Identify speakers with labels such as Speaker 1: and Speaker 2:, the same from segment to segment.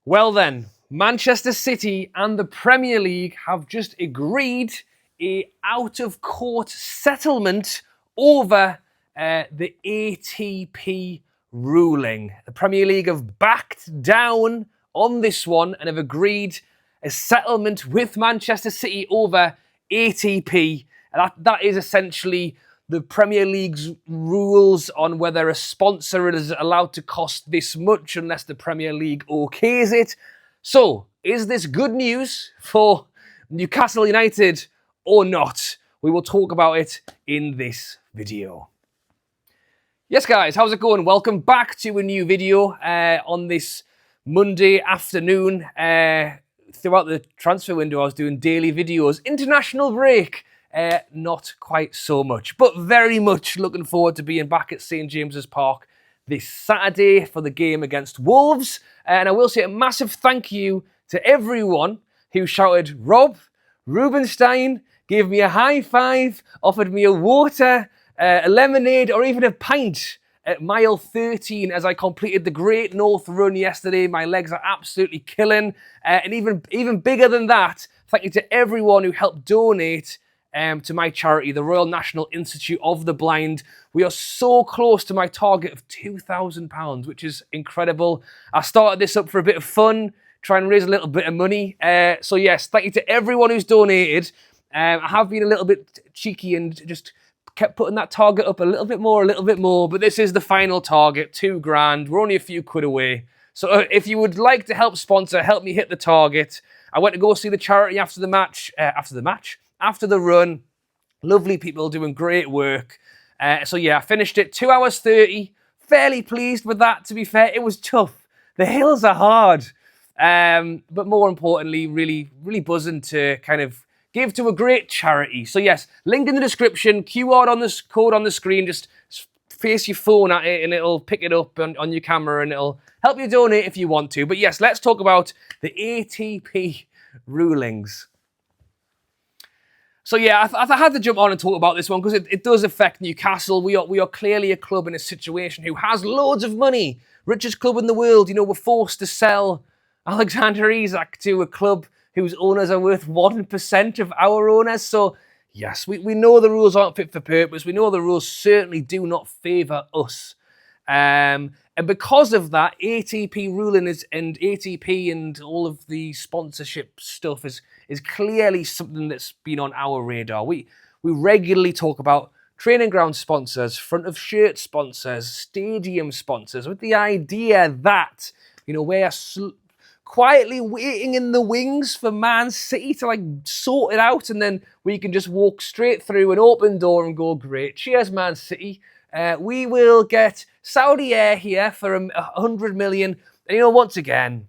Speaker 1: Well then, Manchester City and the Premier League have just agreed a out-of-court settlement over the ATP ruling. The Premier League have backed down on this one and have agreed a settlement with Manchester City over ATP. And that is essentially the Premier League's rules on whether a sponsor is allowed to cost this much unless the Premier League okays it. So, is this good news for Newcastle United or not? We will talk about it in this video. Yes guys, how's it going? Welcome back to a new video on this Monday afternoon. Throughout the transfer window I was doing daily videos. International break. Not quite so much, but very much looking forward to being back at St James's Park this Saturday for the game against Wolves. And I will say a massive thank you to everyone who shouted Rob, Rubenstein, gave me a high five, offered me a water, a lemonade, or even a pint at mile 13 as I completed the Great North Run yesterday. My legs are absolutely killing. And even bigger than that, thank you to everyone who helped donate to my charity, the Royal National Institute of the Blind. We are so close to my target of £2,000, which is incredible. I started this up for a bit of fun, try and raise a little bit of money. So yes, thank you to everyone who's donated. I have been a little bit cheeky and just kept putting that target up a little bit more, but this is the final target, $2,000. We're only a few quid away. So if you would like to help sponsor, help me hit the target. I went to go see the charity after the run. Lovely people doing great work. So yeah, I finished it 2 hours 30. Fairly pleased with that, to be fair. It was tough. The hills are hard. But more importantly, really buzzing to kind of give to a great charity. So yes, link in the description, QR on this code on the screen. Just face your phone at it and it'll pick it up on your camera and it'll help you donate if you want to. But yes, let's talk about the ATP rulings. So yeah, I had to jump on and talk about this one because it does affect Newcastle. We are clearly a club in a situation who has loads of money. Richest club in the world. You know, we're forced to sell Alexander Isak to a club whose owners are worth 1% of our owners. So yes, we know the rules aren't fit for purpose. We know the rules certainly do not favour us. And because of that, ATP ruling and ATP and all of the sponsorship stuff is clearly something that's been on our radar. We regularly talk about training ground sponsors, front of shirt sponsors, stadium sponsors, with the idea that, you know, we're quietly waiting in the wings for Man City to like sort it out, and then we can just walk straight through an open door and go, great, cheers Man City. We will get Saudi Air here for 100 million. And, you know, once again,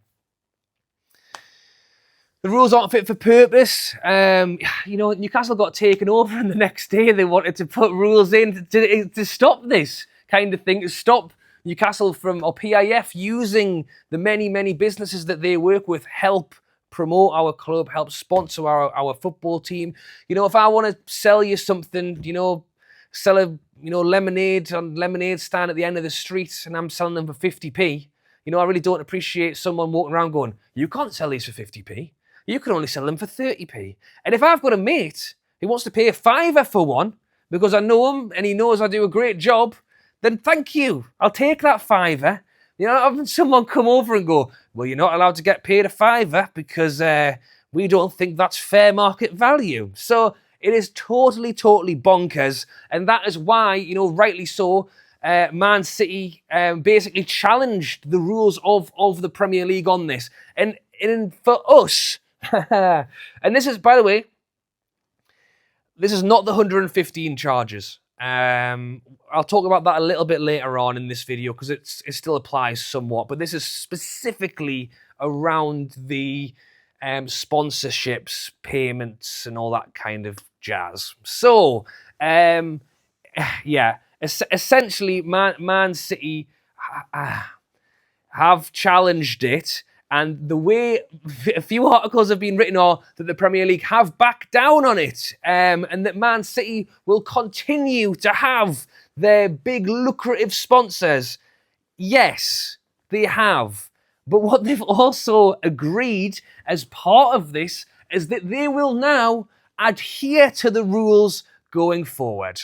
Speaker 1: the rules aren't fit for purpose. You know, Newcastle got taken over and the next day they wanted to put rules in to stop this kind of thing, to stop Newcastle from, or PIF, using the many businesses that they work with, help promote our club, help sponsor our football team. You know, if I want to sell you something, you know, sell a lemonade on lemonade stand at the end of the street and I'm selling them for 50p, you know, I really don't appreciate someone walking around going, you can't sell these for 50p. You can only sell them for 30p. And if I've got a mate who wants to pay a fiver for one because I know him and he knows I do a great job, then thank you. I'll take that fiver. You know, having someone come over and go, well, you're not allowed to get paid a fiver because we don't think that's fair market value. So it is totally bonkers. And that is why, you know, rightly so, Man City basically challenged the rules of the Premier League on this. And for us, and this is, by the way, this is not the 115 charges. I'll talk about that a little bit later on in this video because it still applies somewhat. But this is specifically around the sponsorships, payments, and all that kind of jazz. So, yeah, essentially, Man City have challenged it. And the way a few articles have been written are that the Premier League have backed down on it, and that Man City will continue to have their big lucrative sponsors. Yes, they have. But what they've also agreed as part of this is that they will now adhere to the rules going forward.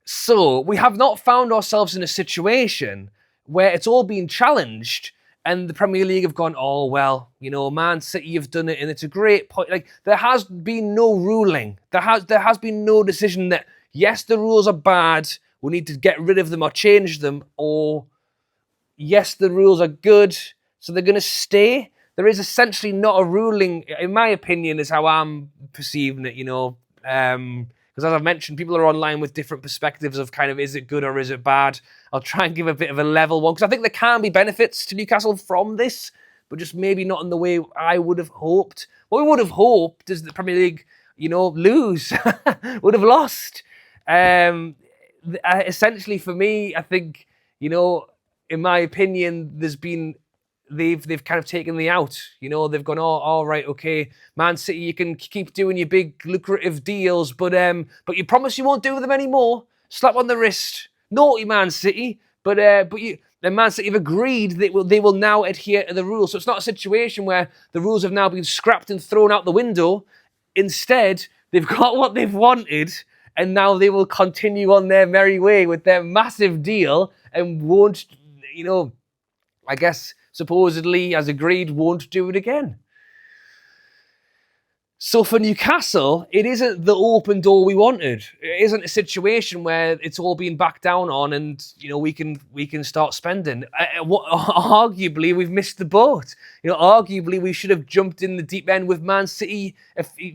Speaker 1: So we have not found ourselves in a situation where it's all been challenged and the Premier League have gone, oh, well, Man City have done it and it's a great point. Like, there has been no ruling. There has been no decision that, yes, the rules are bad, we need to get rid of them or change them, or yes, the rules are good, so they're going to stay. There is essentially not a ruling, in my opinion, is how I'm perceiving it, because as I've mentioned, people are online with different perspectives of kind of, is it good or is it bad? I'll try and give a bit of a level one, because I think there can be benefits to Newcastle from this, but just maybe not in the way I would have hoped. What we would have hoped is the Premier League, lose, would have lost. Essentially, for me, I think, in my opinion, they've kind of taken the out. They've gone, oh, all right, okay, Man City, you can keep doing your big lucrative deals, but you promise you won't do them anymore. Slap on the wrist, naughty Man City. But Man City have agreed that they will now adhere to the rules. So it's not a situation where the rules have now been scrapped and thrown out the window. Instead, they've got what they've wanted, and now they will continue on their merry way with their massive deal and won't, I guess, supposedly, as agreed, won't do it again. So for Newcastle, it isn't the open door we wanted. It isn't a situation where it's all been backed down on and, we can start spending. Arguably, we've missed the boat. Arguably, we should have jumped in the deep end with Man City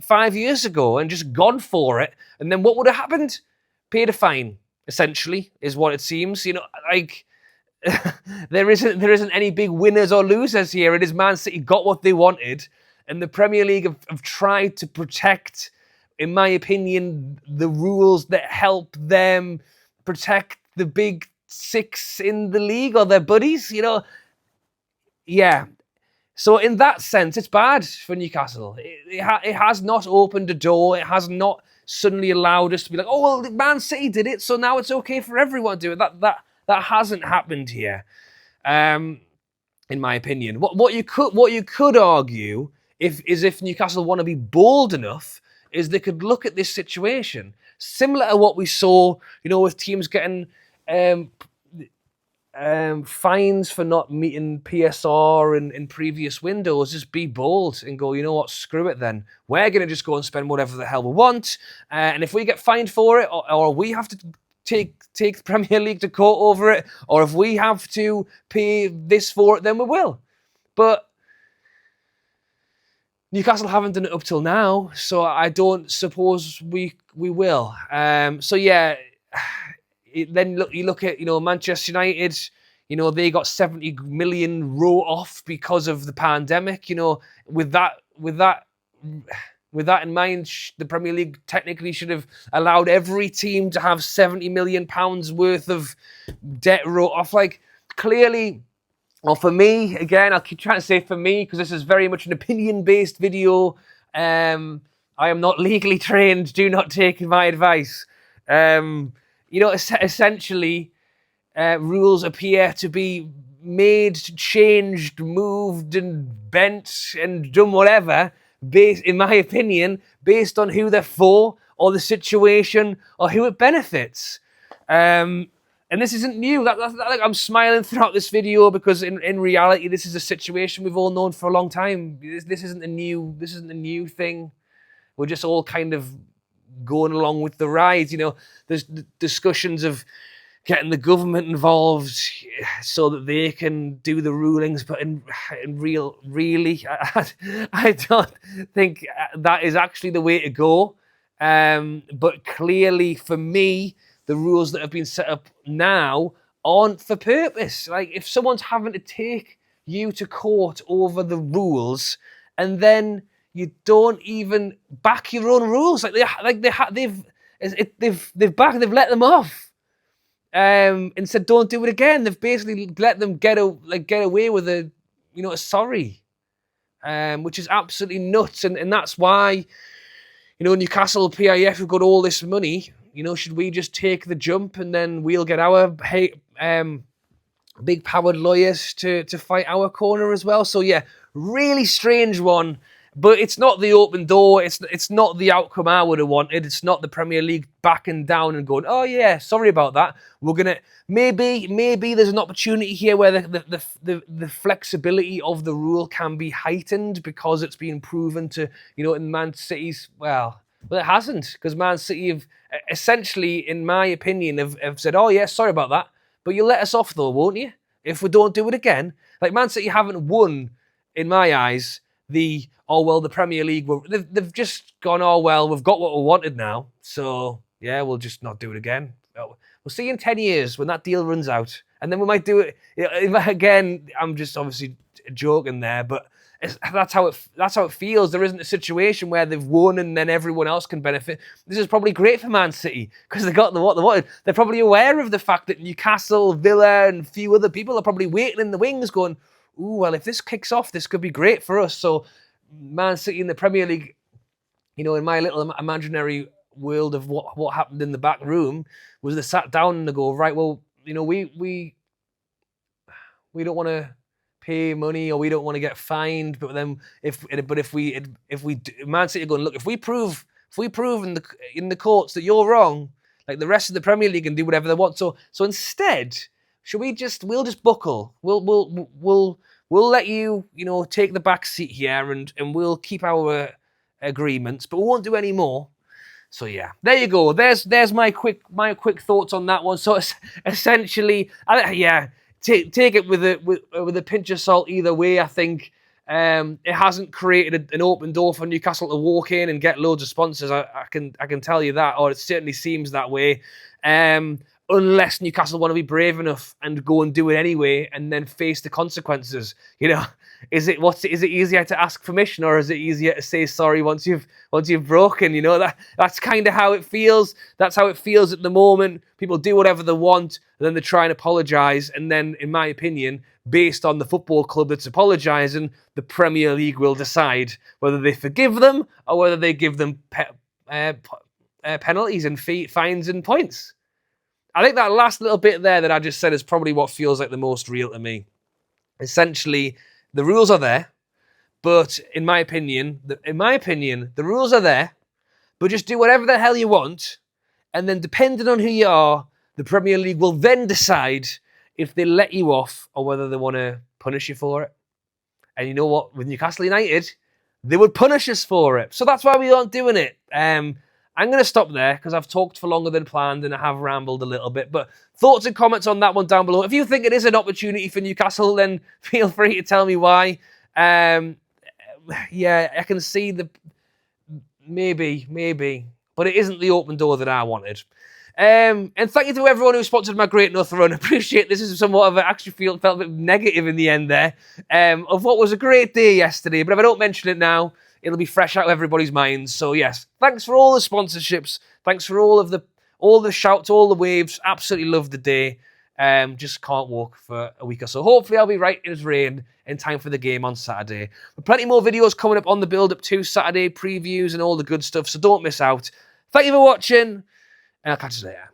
Speaker 1: 5 years ago and just gone for it. And then what would have happened? Paid a fine, essentially, is what it seems. There isn't any big winners or losers here. It is Man City got what they wanted, and the Premier League have tried to protect, in my opinion, the rules that help them protect the big six in the league or their buddies. Yeah. So in that sense, it's bad for Newcastle. It has not opened a door. It has not suddenly allowed us to be like, oh well, Man City did it, so now it's okay for everyone to do it. That hasn't happened here, in my opinion. What you could argue if Newcastle want to be bold enough is they could look at this situation similar to what we saw, with teams getting fines for not meeting PSR in previous windows. Just be bold and go, you know what, screw it then. We're going to just go and spend whatever the hell we want, and if we get fined for it, or we have to take the Premier League to court over it, or if we have to pay this for it, then we will. But Newcastle haven't done it up till now, so I don't suppose we will. So yeah, then you look at Manchester United. They got 70 million wrote off because of the pandemic. With that in mind, the Premier League technically should have allowed every team to have £70 million worth of debt wrote off. Like, clearly, or for me, again, I'll keep trying to say for me, because this is very much an opinion-based video. I am not legally trained. Do not take my advice. Essentially, rules appear to be made, changed, moved, and bent, and done whatever, in my opinion, based on who they're for, or the situation, or who it benefits. And this isn't new. I'm smiling throughout this video because in reality, this is a situation we've all known for a long time. This isn't a new thing. We're just all kind of going along with the ride. There's discussions of getting the government involved so that they can do the rulings, but really, I don't think that is actually the way to go. But clearly, for me, the rules that have been set up now aren't for purpose. Like, if someone's having to take you to court over the rules, and then you don't even back your own rules, they've let them off, and said don't do it again. They've basically let them get away with a sorry, which is absolutely nuts, and that's why Newcastle PIF have got all this money. Should we just take the jump and then we'll get our big powered lawyers to fight our corner as well. So yeah, really strange one. But it's not the open door. It's not the outcome I would have wanted. It's not the Premier League backing down and going, oh yeah, sorry about that. We're gonna maybe there's an opportunity here where the flexibility of the rule can be heightened because it's been proven to, in Man City's well it hasn't, because Man City have essentially, in my opinion, have said, oh yeah, sorry about that, but you'll let us off though, won't you? If we don't do it again. Like Man City haven't won, in my eyes, the Premier League, they've just gone, oh, well, we've got what we wanted now, so, yeah, we'll just not do it again. We'll see in 10 years when that deal runs out, and then we might do it again. I'm just obviously joking there, but that's how it feels. There isn't a situation where they've won and then everyone else can benefit. This is probably great for Man City because they got what they wanted. They're probably aware of the fact that Newcastle, Villa, and a few other people are probably waiting in the wings going, ooh, well, if this kicks off, this could be great for us. So Man City in the Premier League, in my little imaginary world of what happened in the back room, was they sat down and they go, right, well, we don't want to pay money or we don't want to get fined, but then if we Man City are going, look, if we prove in the courts that you're wrong, like the rest of the Premier League can do whatever they want. So instead, we'll just buckle. We'll let you, take the back seat here and we'll keep our agreements, but we won't do any more. So yeah, there you go. There's my quick thoughts on that one. So it's essentially, take it with a pinch of salt either way. I think it hasn't created an open door for Newcastle to walk in and get loads of sponsors. I can tell you that, or it certainly seems that way. Unless Newcastle want to be brave enough and go and do it anyway, and then face the consequences. Is it easier to ask permission, or is it easier to say sorry once you've broken? That's kind of how it feels. That's how it feels at the moment. People do whatever they want, and then they try and apologise, and then, in my opinion, based on the football club that's apologising, the Premier League will decide whether they forgive them or whether they give them penalties and fines and points. I think that last little bit there that I just said is probably what feels like the most real to me. Essentially, the rules are there, but in my opinion, the rules are there, but just do whatever the hell you want, and then depending on who you are, the Premier League will then decide if they let you off or whether they want to punish you for it. And you know what? With Newcastle United, they would punish us for it. So that's why we aren't doing it. I'm going to stop there because I've talked for longer than planned and I have rambled a little bit. But thoughts and comments on that one down below. If you think it is an opportunity for Newcastle, then feel free to tell me why. I can see maybe, but it isn't the open door that I wanted. And thank you to everyone who sponsored my Great North Run. I appreciate this is somewhat of felt a bit negative in the end there of what was a great day yesterday. But if I don't mention it now, it'll be fresh out of everybody's minds. So yes, thanks for all the sponsorships. Thanks for all the shouts, all the waves. Absolutely loved the day. Just can't walk for a week or so. Hopefully I'll be right in his rain in time for the game on Saturday. But plenty more videos coming up on the build-up to Saturday, previews and all the good stuff. So don't miss out. Thank you for watching, and I'll catch you later.